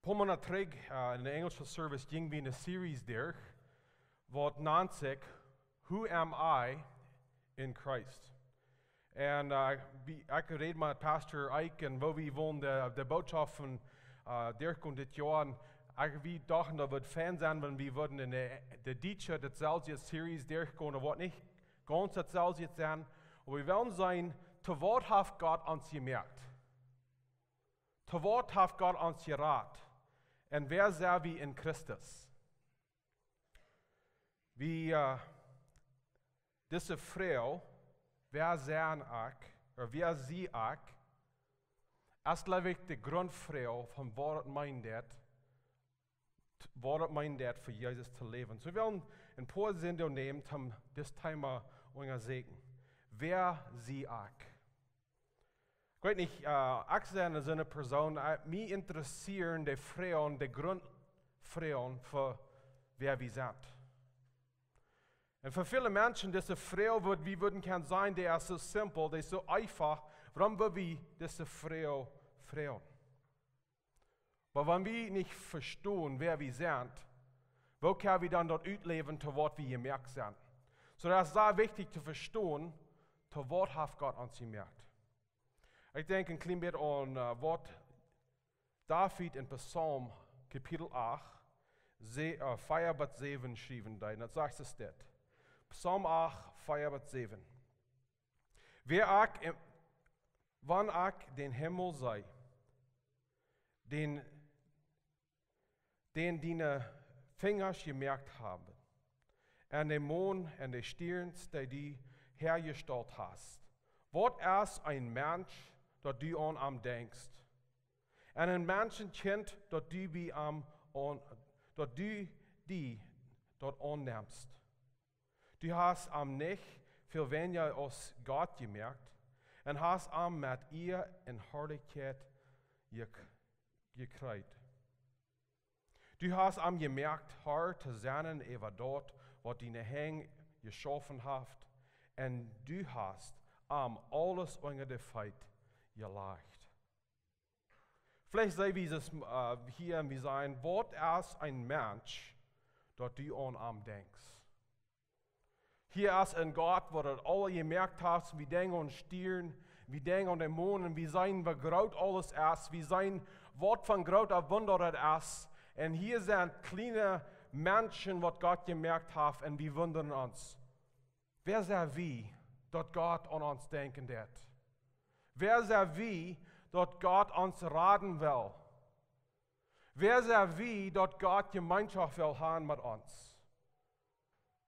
paar Monate terug in der englischen Service ging wir eine Series durch, wat nannt sich Who Am I in Christ? Und ich rede mit Pastor Eik und wo wir wollen die Botschaft von durchkommen dit Jahr. Und wir dachten, das wird Fan sein, wenn wir würden in der Deutsche, das Celsius Series durchgehen. Das wird nicht ganz das Celsius sein. Und wir wollen sein, zu Wort hat Gott uns gemerkt. Zu Wort hat Gott uns gerat. Und wer sind wir in Christus? Wie diese Frau, wer sind ich, oder wer sie ich, ist, glaube ich, die Grundfrau von was meint für Jesus zu leben. So wir wollen ein paar Sendungen nehmen, um das Thema Unger sehen. Wer sie ich? Ich weiß nicht, ich bin so eine Person, mich interessieren die Frauen, die Grundfrauen, für wer wir sind. Und für viele Menschen, diese Frau, wir würden gern sein, die ist so simpel, die ist so einfach. Warum würden wir diese Frau frauen? Aber wenn wir nicht verstehen, wer wir sind, wo können wir dann dort ausleben, zu was wir gemerkt sind? So, das ist sehr wichtig zu verstehen, zu was hat Gott uns gemerkt. Ich denke ein klein bisschen an, was David in Psalm Kapitel 8, 4 bis 7 geschrieben hat. Das sagt es dort. Psalm 8, 4 bis 7. Wann ich den Himmel sei, den deine Finger gemerkt haben, und den Mond und die Stirn, die hergestellt hast. Was ist ein Mensch, dass du an ihm denkst? Und ein Menschenkind, dass du die dort annimmst. Du hast am nicht viel weniger als Gott gemerkt und hast am mit ihr in Herrlichkeit gekreidet. Du hast am gemerkt, Herr, zu sein über dort, was deine Hänge geschaffen hat, und du hast am alles unter der Feit gelegt. Vielleicht sehen wir es hier und wir sagen, was ist ein Mensch, dass du an ihm denkst? Hier ist ein Gott, wo du alle gemerkt hast, wir denken an Stirn, wir denken an den Mond, und wir sehen, wie groß alles ist, wir sehen, was von großer Wunder das ist. Und hier sind kleine Menschen, was Gott gemerkt hat, und wir wundern uns. Wer sind wir, dass Gott an uns denken wird? Wer sind wir, dass Gott uns raten will? Wer sind wir, dass Gott Gemeinschaft will haben mit uns?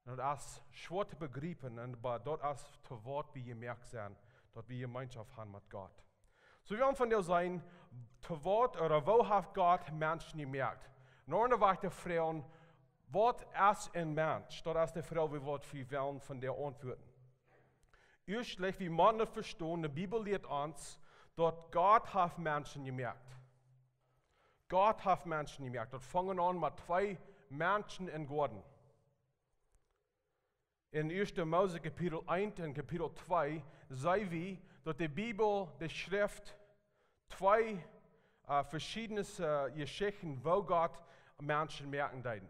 Und das ist schwer zu begreifen, aber das ist zu Wort, wie gemerkt sind, dass wir Gemeinschaft haben mit Gott. So wir wollen von dir sein, zu Wort oder wo hat Gott Menschen gemerkt? Nur eine weitere Frau, was ist ein Mensch? Das ist die Frau, wie wir wollen von der antworten. Erstlich, wie man das verstehen, die Bibel lehrt uns, dass Gott hat Menschen gemerkt. Gott hat Menschen gemerkt. Das fangen an mit 2 Menschen in Garten. In 1. Mose Kapitel 1 und Kapitel 2 sehen wir, dass die Bibel, die Schrift, 2 verschiedene Geschichten, wo Gott Menschen merken deuten.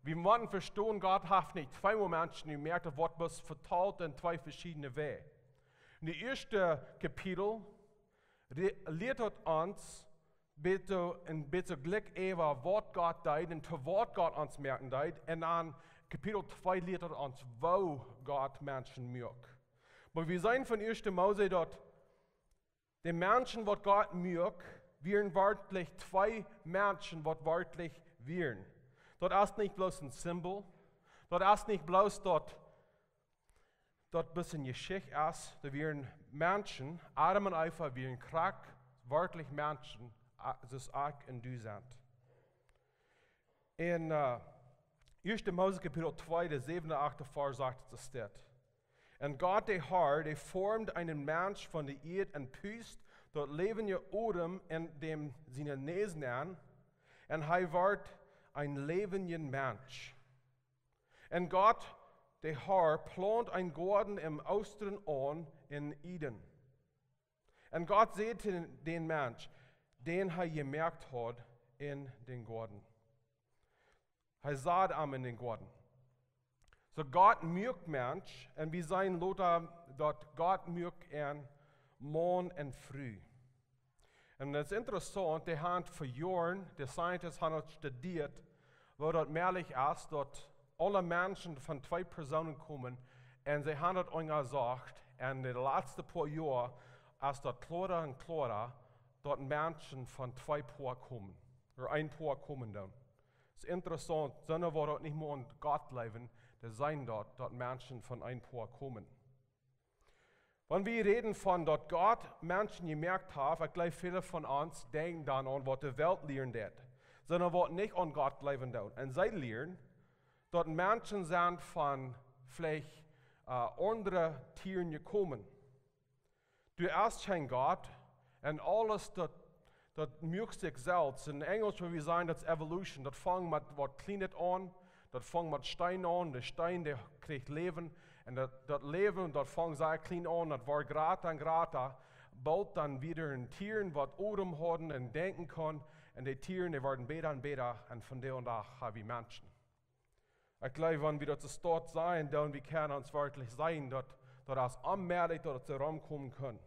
Wir wollen verstehen, Gott hat nicht 2 Menschen gemerkt, das wird bloß verteilt in 2 verschiedene Wege. In dem ersten Kapitel lehrt uns ein bisschen Glück über, was Gott deut und zu was Gott uns merken deut. Und dann Kapitel 2 lehrt uns, wo Gott Menschen merkt. Aber wir sehen von 1. Mose, dass die Menschen, die Gott merkt, wären wörtlich 2 Menschen, die wörtlich wären. Das ist nicht bloß ein Symbol. Das ist nicht bloß dort ein bisschen Geschichte ist. Da wären Menschen, Adam und Eva wären krank, wörtlich Menschen, das ist ich und du sind. In 1. Mose Kapitel 2, der 7. und 8. Vers sagt es das. Und Gott, der Herr, der formt einen Mensch von der Erde und pust dort lebende Odem in dem seine Nesen an, und er wird ein lebender Mensch. Und Gott, der Herr, plant einen Garten im Osten an in Eden. Und Gott sieht den Mensch, den er gemerkt hat, in den Garten. Er saat in den Garten. So Gott mögt Mensch, und wir sein Lothar, dort Gott mögt morgen und früh. Und das ist interessant, die haben für Jahren, die Scientists haben studiert, wo dort mehrlich ist, dort alle Menschen von 2 Personen kommen, und sie haben dort gesagt, in den letzten paar Jahren, als dort klarer und klarer, dort Menschen von 2 Paar kommen, oder 1 Paar kommen dann. Es ist interessant, sondern wo dort nicht mehr an Gott leben, da sein dort Menschen von 1 Paar kommen. Wenn wir reden von dort Gott Menschen gemerkt haben, ich glaube, viele von uns denken dann an, was die Welt lernen wird, sondern was nicht an Gott leben dort. Und sie lernen, dort Menschen sind von vielleicht anderen Tieren gekommen. Du hast kein Gott und alles dort mögst dich selbst. In Englisch würde wir sagen, das ist Evolution. Das fängt mit was Kleines an, das fängt mit Stein an, der Stein, der kriegt Leben. Und das Leben, das fängt sehr klein an, das war grata, bald dann wieder ein Tieren, was Odem haben und denken kann. Und die Tiere, die werden besser und besser, und von der und da haben wir Menschen. Ich glaube, wenn wir dort dort sein, dann wir können uns wirklich sein, dass das allmählich dort zusammenkommen können.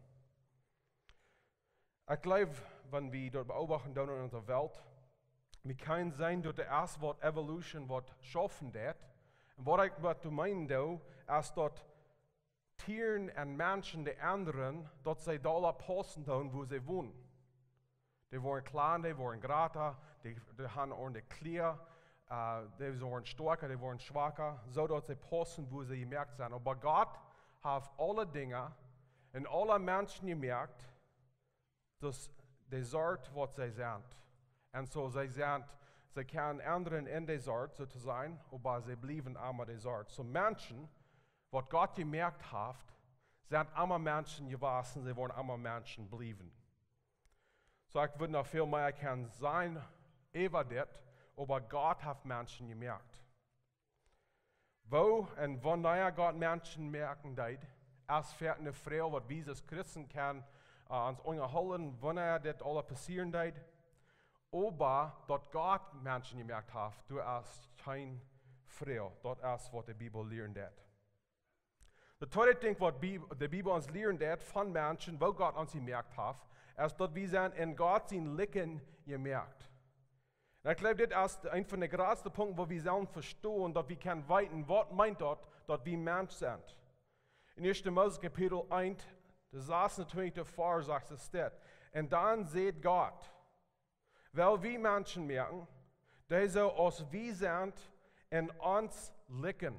Ich glaube, wenn wir dort beobachten in unserer Welt, wir können sein, dass das erste Wort Evolution wird schaffen wird. Und was du meinst, ist, dass Tieren und Menschen, die anderen, dass sie da passen, wo sie wohnen. Die waren klein, die waren grata, die haben ordentlich Kleider, die waren stärker, die waren schwacher, so dass sie passen, wo sie gemerkt sind. Aber Gott hat alle Dinge und alle Menschen gemerkt, dass die Sort, was sie sind. Und so sie können anderen in der Sort sozusagen, aber sie blieben immer der Sort. So Menschen, was Gott gemerkt hat, sind immer Menschen gewesen, sie wollen immer Menschen blieben. So ich würde noch viel mehr können sein, über das, aber Gott hat Menschen gemerkt. Wo und wann Gott Menschen merken, als für eine Frau, was wir als Christen können, uns unterhalten, wann das alles passieren wird. Aber dort Gott Menschen gemerkt hat, du hast kein Frau. Dort ist, was die Bibel lernt. Der zweite Ding, was die Bibel uns lernt von Menschen, wo Gott uns gemerkt hat, ist, dass wir sind in Gott sein Licken gemerkt. Und ich glaube, das ist einer von den größten Punkten, wo wir sollen verstehen, dass wir können weiten, was meint dort, dass wir Mensch sind. In 1. Mose Kapitel 1, der 26. Vers sagt es steht, und dann seht Gott, weil wir Menschen merken, dass sie aus wir sind in uns licken.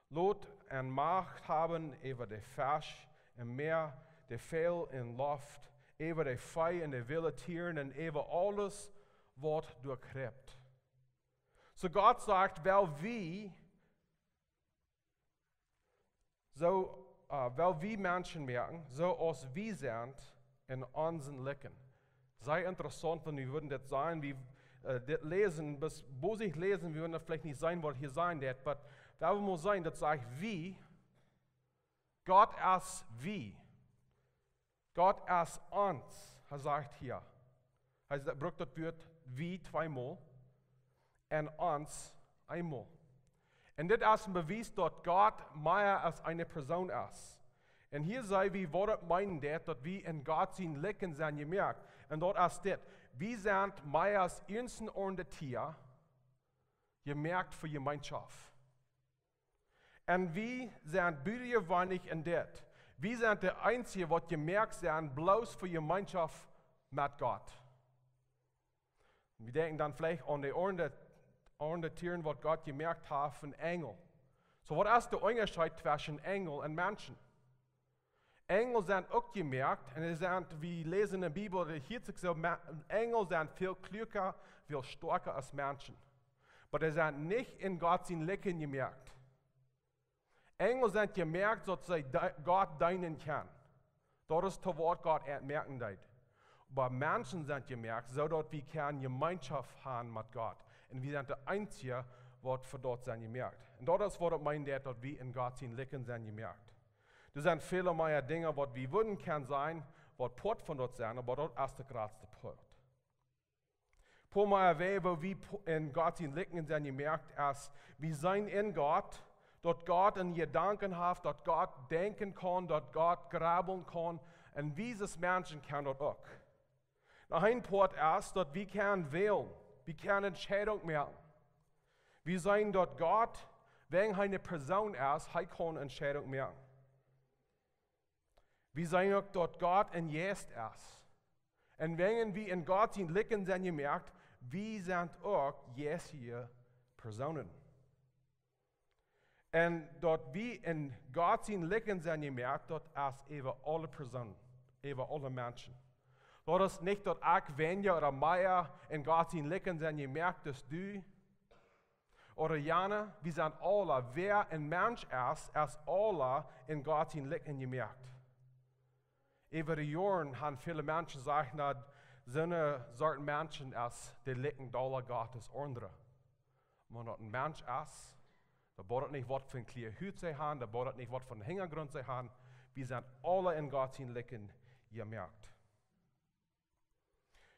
Lot und Macht haben über die Fisch im Meer, die Vögel in Luft, über die Vieh und die wilden Tiere und über alles, was durchkrebt. So Gott sagt, weil wir Menschen merken, so aus wir sind in unseren Licken. Sei interessant, wenn wir würden das sein, wie das lesen, bis wo sich lesen, wir würden das vielleicht nicht sein, was hier sein wird, aber da muss sein, das sagt wie, Gott ist wie. Gott ist uns, er sagt hier. Er braucht das Wort wie 2-mal und uns einmal. Und das ist ein Beweis, dass Gott mehr als eine Person ist. Und hier sei wie, was meinen das, dass wir in Gott sein Licken sind gemerkt. Und dort ist das, wir sind mehr als einzelne und Tier gemerkt für Gemeinschaft. Und wir sind bürgerweinig in das. Wir sind der Einzige, was gemerkt sind, bloß für Gemeinschaft mit Gott. Wir denken dann vielleicht an die anderen Tiere, was Gott gemerkt hat von Engel. So, was ist der Unterschied zwischen Engel und Menschen? Engel sind auch gemerkt, und wir lesen in der Bibel, hier so, Engel sind viel klüger, viel stärker als Menschen. Aber sie sind nicht in Gott sein Licken gemerkt. Engel sind gemerkt, dass sie Gott dienen können. Das ist das Wort Gott merken wird. Aber Menschen sind gemerkt, so dass wir keine Gemeinschaft haben mit Gott. Und wir sind der Einzige, was für dort sind gemerkt. Und das ist, was meint, dass wir in Gott sein Licken sind gemerkt. Das sind viele mehr Dinge, was wir würden können sein, was Port von dort sein, aber dort ist der größte Port. Paar Mal wo wir in Gott sind liegen, sind gemerkt, als wir sind in Gott, dort Gott in Gedanken hat, dort Gott denken kann, dort Gott graben kann, und dieses Menschen kann dort auch. Nach ein Port erst, dort wir können wählen, wir können Entscheidung machen. Wir sind dort Gott, wenn eine Person ist, kann Entscheidung machen. Wir sind auch dort Gott und jetzt ist. Und wenn wir in Gott sind, liegen, sind gemerkt, wir sind auch jetzt hier Personen. Und dort wir in Gott sind, liegen, sind gemerkt, dort ist über alle Personen, über alle Menschen. Dort ist nicht dort ich, Wenja oder Meier in Gott sind, liegen, sind gemerkt, dass du oder Jana, wir sind alle, wer ein Mensch ist alle in Gott sind, liegen, gemerkt. Über die Jahre haben viele Menschen gesagt, dass so eine Sorte Menschen ist, die liegen da Gottes andere. Wenn dort ein Mensch ist, da bedeutet nicht, was für ein kleiner Hut sie haben, da bedeutet nicht, was für einen Hintergrund sie haben. Wir sind alle in Gott liegen, gemerkt.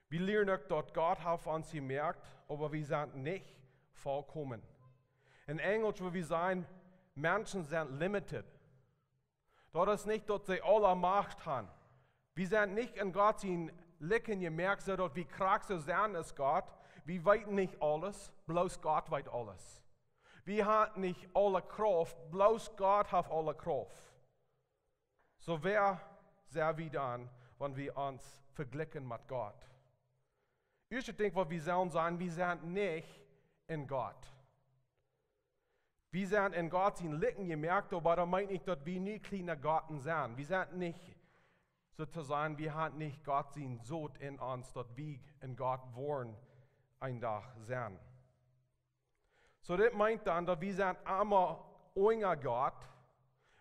Wir lernen auch, dass Gott auf uns gemerkt, aber wir sind nicht vollkommen. In Englisch, wo wir sagen, Menschen sind limited. Dort ist nicht, dass sie alle Macht haben. Wir sind nicht in Gott liegen, gemerkt, so dass wir krank so sind ist Gott. Wir weiten nicht alles, bloß Gott weiß alles. Wir haben nicht alle Kraft, bloß Gott hat alle Kraft. So wer sind wir dann, wenn wir uns vergleichen mit Gott? Erste Ding, was wir sollen sagen, wir sind nicht in Gott. Wir sind in Gott liegen, gemerkt, aber das meint nicht, dass wir nie kleine Gotten sind. Wir sind nicht sozusagen, wir haben nicht Gott so in uns, dass wir in Gott wollen, ein Tag sein. So das meint dann, dass wir sind einmal Unger Gott,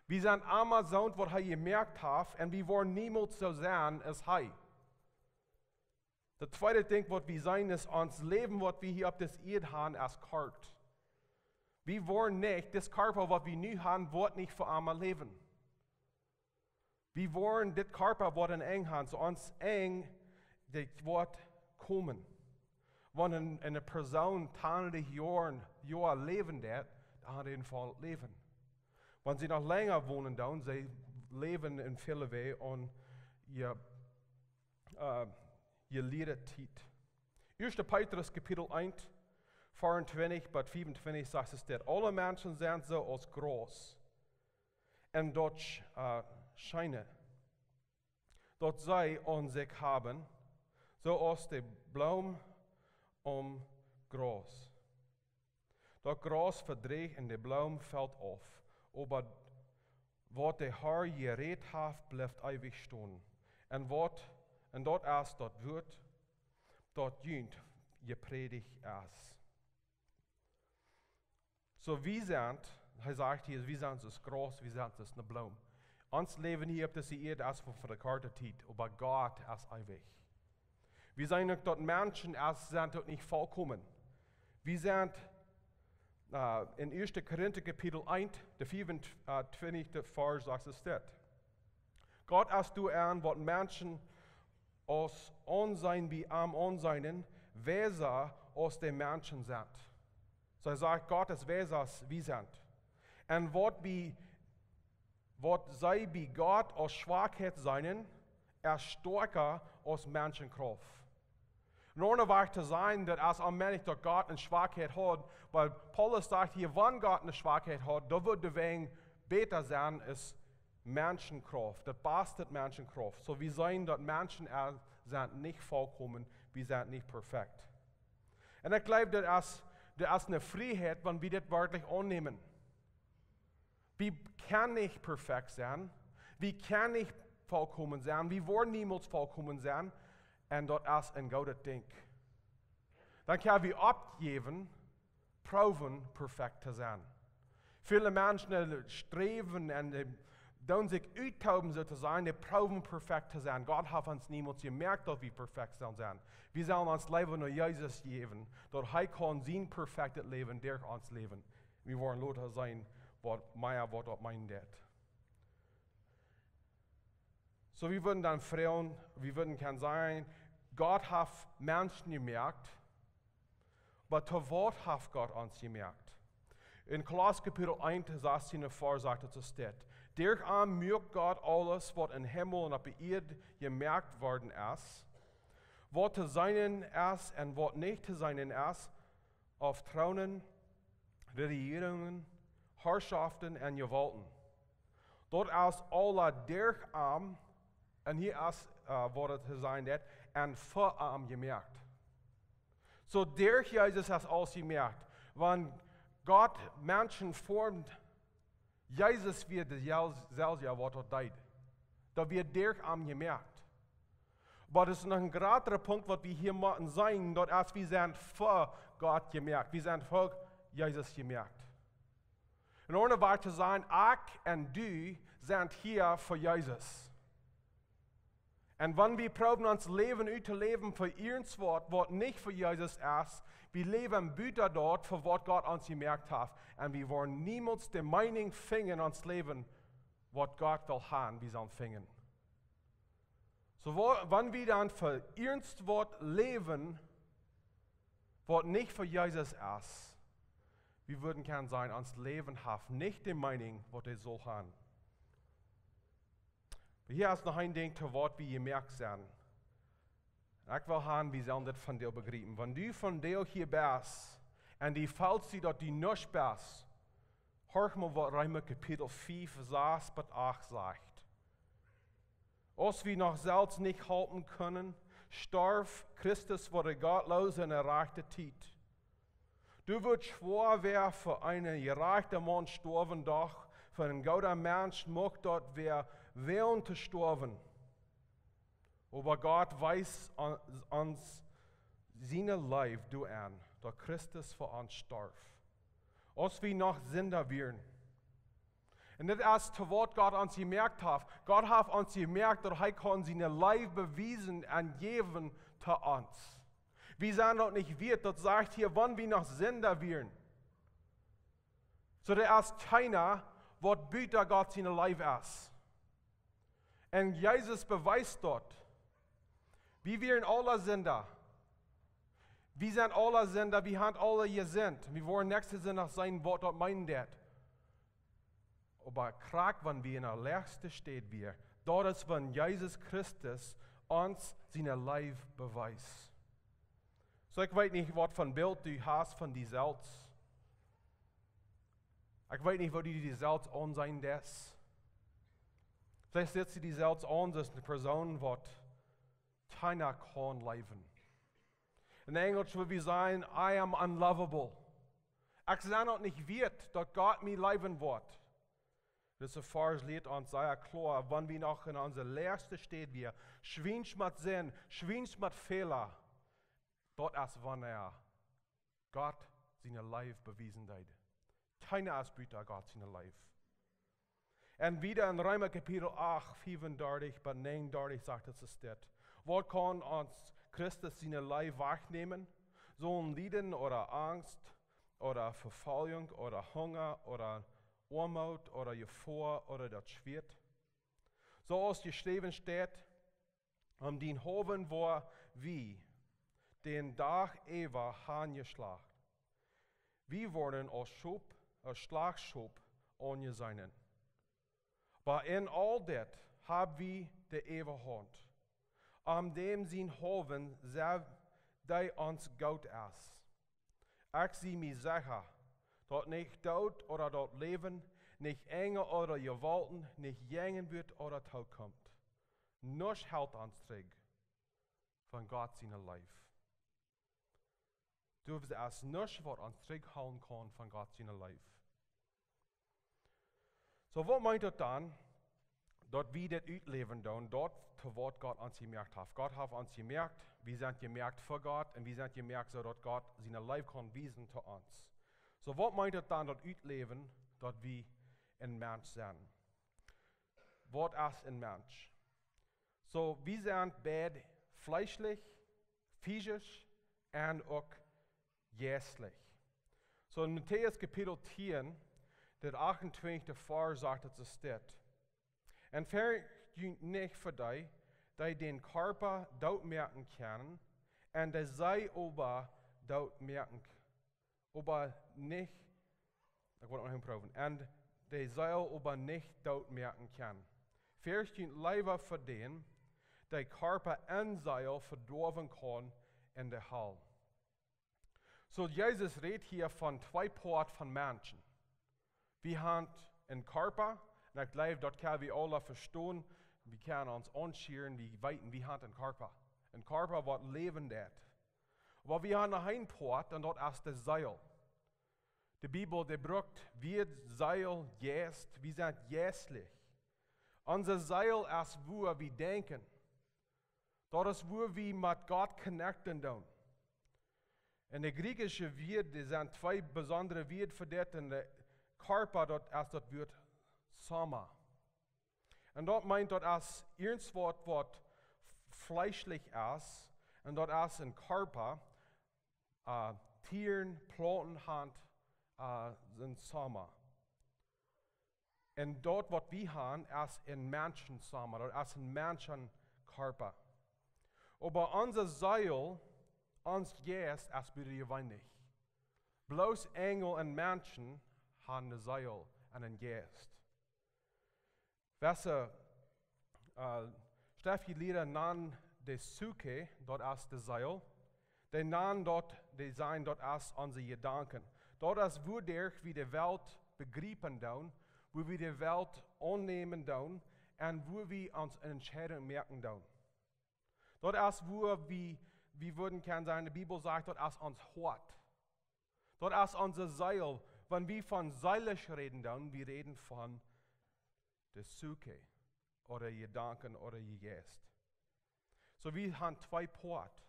wir sind einmal so, was er gemerkt hat, und wir wollen niemals so sein als er. Das zweite Ding, was wir sein, ist uns Leben, was wir hier auf das Erde haben, als Kart. Wir wollen nicht, das Körper, was wir nu haben, wird nicht für einmal leben. Wir wollen das Körper, was in eng haben, so uns eng, das wird kommen. Wenn eine Person 20 Jahre leben wird, dann hat er Fall leben. Wenn sie noch länger wohnen, dann sie leben in viele Wege und ihr Liedertit. 1. Petrus Kapitel 1, 24 bis 25 sagt es dort, alle Menschen sind so als groß und dort scheinen. Dort sei und sich haben, so aus der Blume Gras. Das Gras verdreht und der Blume fällt auf, aber was der Herr geredet hat, bleibt ewig stehen. Und dort erst dort wird, dort jünt gepredigt erst. So wir sind, er sagt hier, wir sind das Gras, wir sind das eine Blume. Uns Leben hier auf dieser Erde ist für die Karte Zeit, aber Gott ist ewig. Wir sind nicht dort Menschen, sind dort nicht vollkommen. Wir sind in 1. Korinther Kapitel 1, der 24. Vers sagt es dort. Gott ist du an, was Menschen aus Unsein wie am Unseinen, Weser aus den Menschen sind. So er sagt, Gott ist Weser, wie sind. Und was sei wie Gott aus Schwachheit seinen, er stärker aus Menschenkraft. Nur war zu sein, dass als allmählich dass Gott eine Schwachheit hat, weil Paulus sagt hier, wenn Gott eine Schwachheit hat, da wird der Weg besser sein als Menschenkraft. Das bastet Menschenkraft. So wir sehen, dass Menschen sind nicht vollkommen, wir sind nicht perfekt. Und ich glaube, das ist eine Freiheit, wenn wir das wörtlich annehmen. Wir können nicht perfekt sein, wir können nicht vollkommen sein, wir wollen niemals vollkommen sein, und das ist ein gutes Ding. Dann können wir abgeben, proben, perfekt zu sein. Viele Menschen streben und sich austoben, so zu sein, die proben, perfekt zu sein. Gott hat uns niemals gemerkt, dass wir perfekt sein. Wir sollen uns Leben nur Jesus geben, dass er kann sein perfektes Leben durch uns leben. Wir wollen Leute sein, was meint das. So wir würden dann fragen, wir würden können sagen, Gott hat Menschen gemerkt, aber zu Wort hat Gott uns gemerkt. In Kolosser Kapitel 1, 16 vor sagt es steht, durch mögt Gott alles, was in Himmel und auf Erde gemerkt worden ist, was zu seinen ist und was nicht zu seinen ist, auf Thronen, Regierungen, Herrschaften und Gewalten. Dort ist alle durch und hier ist, was es zu sein wird, und für gemerkt. So durch Jesus ist alles gemerkt. Wenn Gott Menschen formt, Jesus wird selbst ja, was er tut. Da wird durch gemerkt. Aber das ist noch ein größerer Punkt, was wir hier machen sein, dort ist, wir sind für Gott gemerkt. Wir sind für Jesus gemerkt. In ohne wahr zu sein, ich und du sind hier für Jesus. Und wenn wir probieren, uns Leben zu leben für irgendwas, was nicht für Jesus ist, wir leben bitte dort, für was Gott uns gemerkt hat. Und wir wollen niemals die Meinung finden, uns Leben, was Gott will haben, wie sie finden. So, wenn wir dann für irgendwas leben, was nicht für Jesus ist, wir würden gern sein, uns Leben hat nicht die Meinung, was er soll haben. Hier ist noch ein Ding, zu Wort, wie ihr merkt sind. Ich will haben, wie sollen das von dir begreifen. Wenn du von dir hier bist, und die fällt sie, dass du nicht bist, hör mal, was Römer Kapitel 5, 6 bis 8 sagt. Als wir noch selbst nicht halten können, starb Christus vor der Gottlose in erreichter Zeit. Du würdest schwor, wer für einen gerechten Mann sterben, doch für einen guten Mensch mag dort wer willen zu sterben. Aber Gott weiß uns seine Leib du an, da Christus für uns starb. Als wir noch Sünder wären. Und das ist, zu Wort Gott uns gemerkt hat. Gott hat uns gemerkt, dass er kann seine Leib bewiesen und geben zu uns. Wir sind dort nicht wert, das sagt hier, wann wir noch Sünder wären. So da ist keiner, was bitte Gott seine Leib ist. Und Jesus beweist dort, wir wären alle Sünder. Wir sind alle Sünder, wir haben alle gesinnt. Wir wollen nächste Sünder sein, was dort meinen das. Aber krank, wenn wir in der Letzte steht, dort ist, wenn Jesus Christus uns seine Leib beweist. So, ich weiß nicht, was für ein Bild du hast von dir selbst. Ich weiß nicht, wo du dir selbst an sein lässt. Vielleicht setzt du dir selbst an, als eine Person, die keiner kann leben. In Englisch würde wir sagen, I am unlovable. Ich sage noch nicht wert, dass Gott mir leben wird. Das ist ein Lied uns sehr klar, wenn wir noch in unserer Lehrste steht, wir schwingt mit Sinn, schwingt mit Fehler. Dort ist, wenn Gott seine Leib bewiesen hat. Keiner ist bitte Gott seine Leib. Und wieder in Römer Kapitel 8, 35 bis 39 sagt es das. Was kann uns Christus seine Leib wegnehmen? Sollen Leiden oder Angst oder Verfolgung oder Hunger oder Armut oder Gefahr oder das Schwert? So als geschrieben steht, den Hoven war wie den Tag Eva angeschlagen. Wir wurden als Schlagschub angesehen. Aber in all das haben wir die ewige Hand, an dem sein Hoven selbst, der uns Gott ist. Ich sehe mir sicher, dass nicht Tod oder dort Leben, nicht Engel oder Gewalten, nicht jängen wird oder Tod kommt. Nichts hält uns zurück von Gott seine Leib. Du wirst es nichts, was uns zurückhalten kann von Gott seine Leib. So, was meint das dann, dass wir das ausleben tun, dort, zu was Gott uns gemerkt hat? Gott hat uns gemerkt, wir sind gemerkt für Gott und wir sind gemerkt, so dass Gott seine Leib kann wiesen zu uns. So, was meint das dann, das ausleben, dass wir ein Mensch sind? Was ist ein Mensch? So, wir sind beide fleischlich, physisch und auch geistlich. So, in Matthäus Kapitel 10, der 28. Vers sagt es steht. Und verjüngt nicht für dich, die den Körper dort merken können, und die sei aber dort merken aber nicht, ich wollte noch hinproben, und die Seil aber nicht dort merken kann. First je Leiber für den, der Körper en Seil verdorven kann in der Hall. So Jesus redet hier von zwei Parten von Menschen. Wir haben einen Körper, und ich glaube, dort können wir alle verstehen, wir können uns anschauen, wie weit wir haben einen Körper. Ein Körper, was leben hat. Aber wir haben noch einen Part, und dort ist das Seil. Die Bibel, die braucht, wir Seil jäst, wir sind jästlich. Unser Seil ist, wo wir denken. Dort ist, wo wir mit Gott connecten tun. In der griechischen Wort, die sind zwei besondere Wörter für das. In der Körper, dort ist das Wort Sama. Und dort meint dort ist irgendwas, was fleischlich ist. Und dort ist ein Körper, Tieren, Planten, Hand, sind Sama. Und dort, was wir haben, ist ein Menschensama. Dort ist ein Menschenkörper. Aber unser Seil, uns Geist, ist wieder wenig. Bloß Engel und Menschen haben ein Seil und einen Geist. Weißt du, Steffi Lieder nahen die Suche, dort ist das Seil. Die nahen dort, die sein dort ist unsere Gedanken. Dort ist, wo wir die Welt begreifen tun, wo wir die Welt annehmen tun und wo wir uns Entscheidungen merken tun. Dort ist, wo wir würden können sagen, die Bibel sagt, dort ist uns Hort. Dort ist unser Seil. Wenn wir von seilisch reden, dann wir reden von der Suche oder Gedanken oder Geist. So wir haben zwei Porte.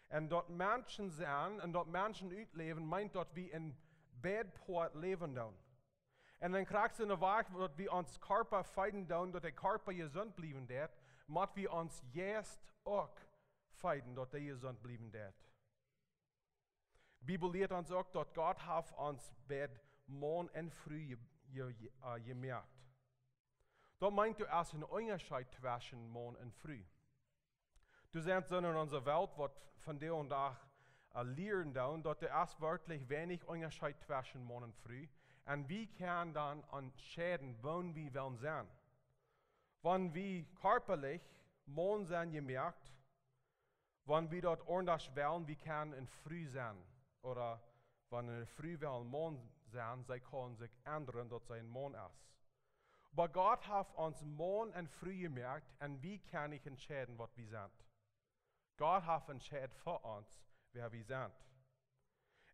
Und dort Menschen sind und dort Menschen leben, meint dort wie in Bedport leben tun. Und dann kriegst du eine Wahrheit, dort wir uns Körper feiden tun, dort der Körper gesund bleiben wird, macht wir uns jetzt auch feiden, dort der gesund bleiben wird. Die Bibel lehrt uns auch, dort Gott hat uns Bett morgen und früh gemerkt. Dort meint du erst einen Unterschied zwischen morgen und früh. Du siehst so in unserer Welt, was von der und da lehren tun, dort ist wirklich wenig Unterschied zwischen morgen und früh. Und wir können dann entscheiden, wann wir wollen sein. Wenn wir körperlich morgen sein gemerkt, wenn wir dort ordentlich wollen, wir können in früh sein. Oder wenn wir früh wollen morgen sein, sie können sich ändern, dort sein morgen ist. Aber Gott hat uns morgen und früh gemerkt, und wir können nicht entscheiden, was wir sind. Gott hat entschieden für uns, wer wir sind.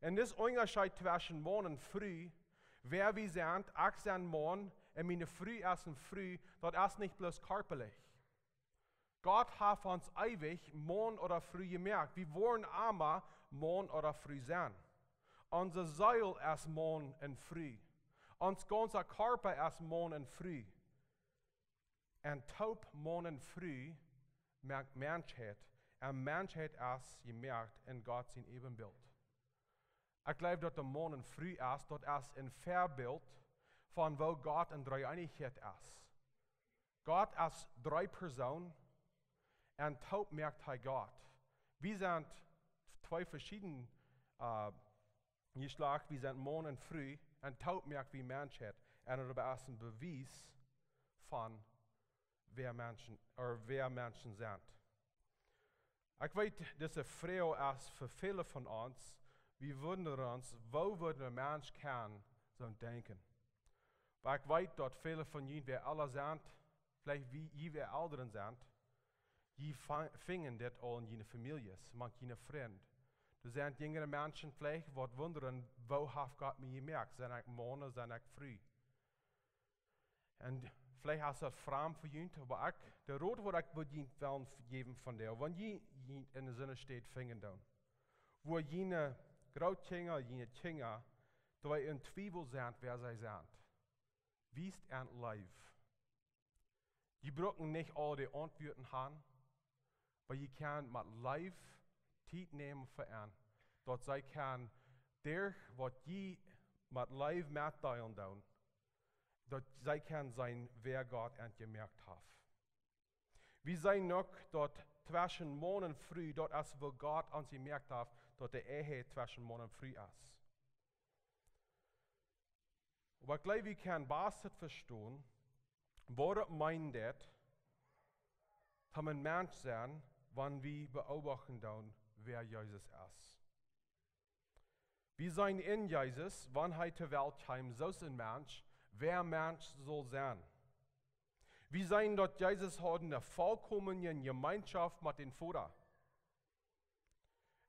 Und das Unterschied zwischen morgen und früh, wer wir sind, ich sein morgen, und meine früh ist früh, dort ist nicht bloß körperlich. Gott hat uns ewig morgen oder früh gemerkt. Wir wollen einmal morgen oder früh sein. Unser Seil ist morgen und früh. Unser ganzer Körper ist morgen und früh. Und taub morgen und früh merkt Menschheit. Und Menschheit ist gemerkt in Gott sein Ebenbild. Ich glaube, dass der Morgen und früh ist, dort ist ein Vorbild von wo Gott in Dreieinigkeit ist. Gott ist drei Personen und taub merkt er Gott. Wir sind zwei verschiedene Geschlechter, wir sind morgen und früh und taub merkt wie Menschheit. Und das ist ein Beweis von wer Menschen sind. Ich weiß, diese Frau ist für viele von uns, wir wundern uns, wo würde ein Mensch kann so denken. Aber ich weiß, dass viele von ihnen, wir alle sind, vielleicht wie wir Älteren sind, die fingen das all in ihre Familie, manche ihre Freunde. Da sind jüngere Menschen vielleicht, die wundern, wo hat Gott mich gemerkt? Sind ich morgen, sind ich früh? Und vielleicht hast du das fremd für ihn, aber der Rot, was ich bedient will geben von dir, wenn je in der Sinne steht, fingen dann. Wo jene Grautkinder, jene Kinder, da in Zwiebel sind, wer sie sind. Wie ist ein Leib? Die brauchen nicht alle die Antworten haben, aber ihr könnt mit Leib Zeit nehmen für ihn. Dort sie kann der, was je mit Leib mitteilen tun, dort sie kann sein, wer Gott gemerkt hat. Wir sehen noch, dort zwischen morgen und früh, dort ist, wo Gott uns gemerkt hat, dort der Ehe zwischen morgen und früh ist. Aber gleich wir können bastet verstehen, was meint das, dass ein Mensch sein, wenn wir beobachten, wer Jesus ist. Wir sind in Jesus, wenn er zur Welt kommt, so ist ein Mensch, wer Mensch soll sein. Wir sehen, dass Jesus hat eine vollkommene Gemeinschaft mit dem Vater.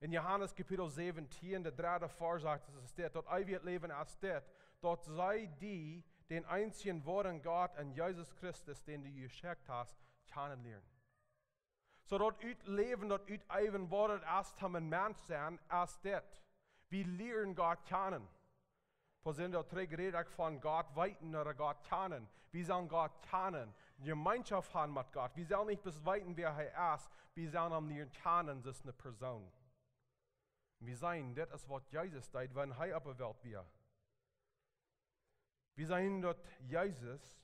In Johannes Kapitel 17, der 3. Vers sagt es, dort ewig Leben ist das, dort sei die, den einzigen wahren Gott und Jesus Christus, den du geschickt hast, kennenlernen. So dort Leben, dort ewig Wort ist, haben ein Mensch sein, ist das. Wir lernen Gott kennen. Wir sind dort geredet von Gott weiten oder Gott kennen. Wir sollen Gott kennen, Gemeinschaft haben mit Gott. Wir sollen nicht bis weiten, wer er ist. Wir sollen ihn lernen kennen, das ist eine Person. Wir sehen, das ist, was Jesus tut, wenn er auf der Welt war. Wir sehen, dass Jesus,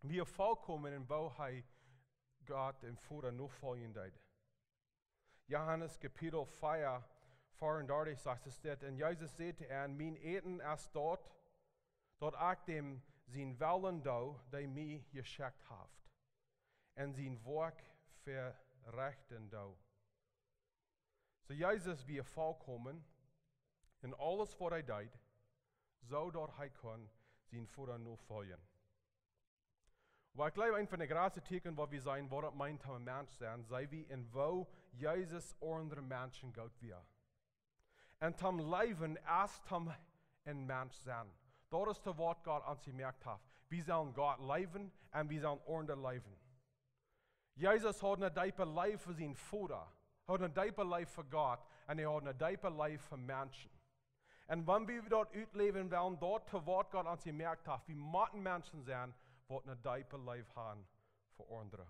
wir vollkommen in wo er Gott im Vater nachfolgen tut. Johannes Kapitel 4, 34 sagt es dort, und Jesus sagte, mein Eten ist dort ich dem sein Willen da, der mich geschickt hat, und sein Werk verrichten da. So Jesus wir vollkommen in alles, was er tut, so dort er kann sein Vater nachfolgen. Aber ich glaube, ein von den großen Themen, wo wir sein, was das meint, ein Mensch sein, sei wie in wo Jesus andere Menschen geht wir. Und zum Leben erst ein Mensch sein. Das ist das Wort Gott an sich gemerkt hat. Wir sollen Gott leben und wir sollen andere leben. Jesus hat eine tiefe Life für seinen Vater, hat eine tiefe Life für Gott und er hat eine tiefe Life für Menschen. Und wenn wir dort leben wollen, dort das Wort Gott an sich gemerkt hat, wir müssen Menschen sein, die eine tiefe Life haben für andere.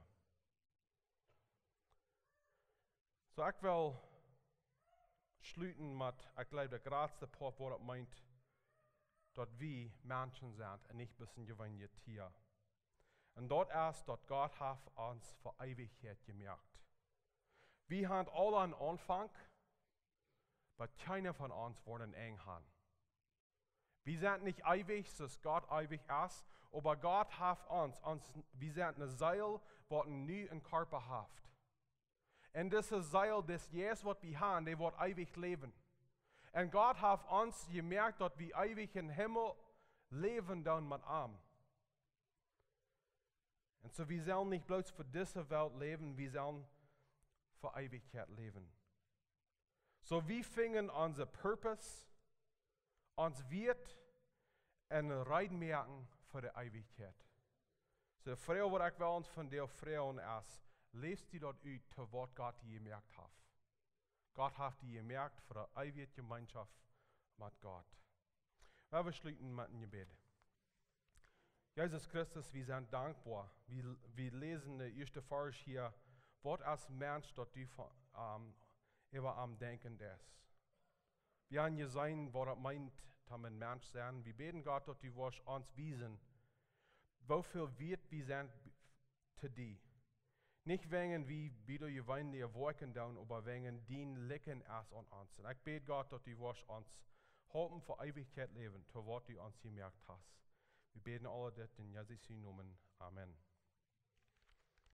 So ich will schließen mit, ich glaube, der größte Part, was meint, dass wir Menschen sind und nicht ein bisschen gewöhnliche Tiere. Und dort ist, dass Gott hat uns für Ewigkeit gemerkt. Wir haben alle einen Anfang, aber keiner von uns wird einen Ende haben. Wir sind nicht ewig, so dass Gott ewig ist, aber Gott hat uns wir sind eine Seele, die einen neuen Körper hat. Und diese Seele, das Jesus, was wir haben, der wird ewig leben. Und Gott hat uns gemerkt, dass wir ewig im Himmel leben dann mit ihm. Und so wir sollen nicht bloß für diese Welt leben, wir sollen für Ewigkeit leben. So wir fingen unser Purpose, uns wird und reinmerken für die Ewigkeit. So die Frau, was ich will uns von der Frau ist, lest die dort aus, zu was Gott die gemerkt hat. Gott hat die gemerkt für die ewige Gemeinschaft mit Gott. Wir schließen mit einem Gebet. Jesus Christus, wir sind dankbar. Wir lesen den ersten Vers hier, was als Mensch dort die über am Denken ist. Wir haben gesehen, was das meint, dass wir ein Mensch sein. Wir beten Gott, dass die uns wiesen, wofür wird wir sind zu dir. Nicht wegen wie du gewöhnt dir wirken down, aber wegen den Licken erst an uns. Und ich bete Gott, dass die uns halten für Ewigkeit leben, zu was du uns gemerkt hast. Wir beten alle das in Jesu Namen. Amen.